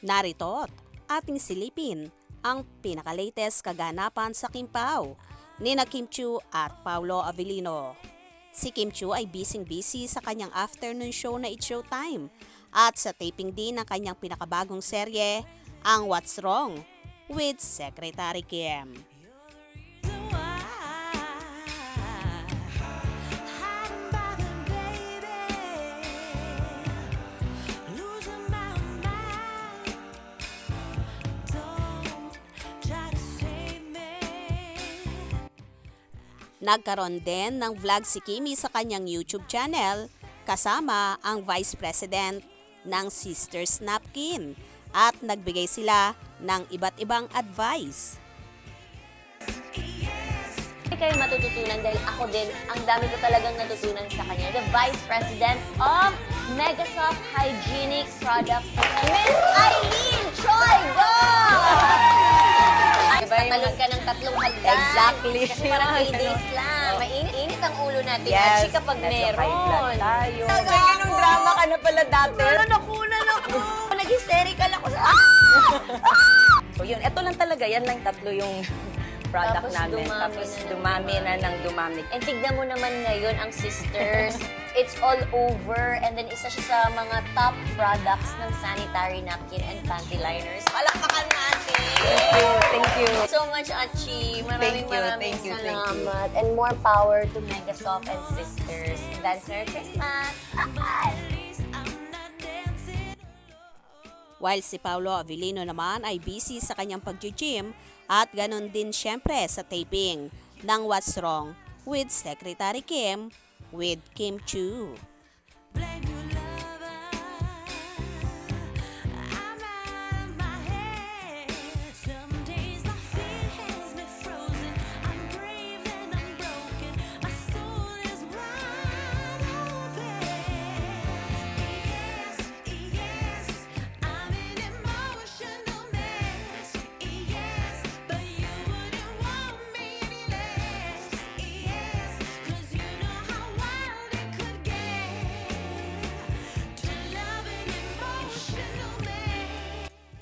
Narito't ating silipin ang pinaka-latest kaganapan sa Kim Pao nina Kim Chiu at Paolo Avellino. Si Kim Chiu ay busy sa kanyang afternoon show na It's Showtime at sa taping din ng kanyang pinakabagong serye, ang What's Wrong with Secretary Kim. Nagkaroon din ng vlog si Kimi sa kanyang YouTube channel kasama ang Vice President ng Sisters Napkin at nagbigay sila ng iba't ibang advice. Hindi kayo matututunan dahil ako din, ang dami ko talagang natutunan sa kanya. The Vice President of Megasoft Hygienic Products, Miss Eileen Choi! Go! Tatalon ka ng 3 hagdan. Exactly. Kasi parang 3 days lang. Mainit ang ulo natin. Yes. Actually, kapag meron. Tayo. Ganong drama ka na pala dati. Nakunan ako. Nag-hysterical ako sa... So yun, eto lang talaga. Yan lang 3 yung product Tapos namin. Tapos dumami na ng dumami. And tignan mo naman ngayon ang Sisters. It's all over. And then isa siya sa mga top products ng sanitary napkin and panty liners. Palakpakan natin! Thank you. So much, Achi. Maraming Thank you. salamat. And more power to Megasoft and Sisters. That's Merry Christmas! While si Paolo Avellino naman ay busy sa kanyang pag-gym at ganon din syempre sa taping ng What's Wrong with Secretary Kim with Kim Chiu.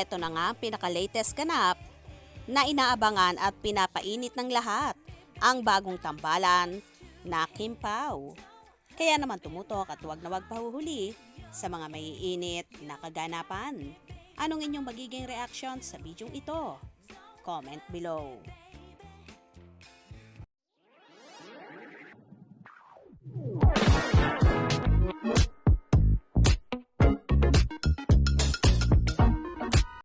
Ito na nga ang pinaka-latest ganap na inaabangan at pinapainit ng lahat, ang bagong tambalan na Kim Pao. Kaya naman tumutok at huwag na huwag pahuhuli sa mga maiinit na kaganapan. Anong inyong magiging reaction sa bidyong ito? Comment below.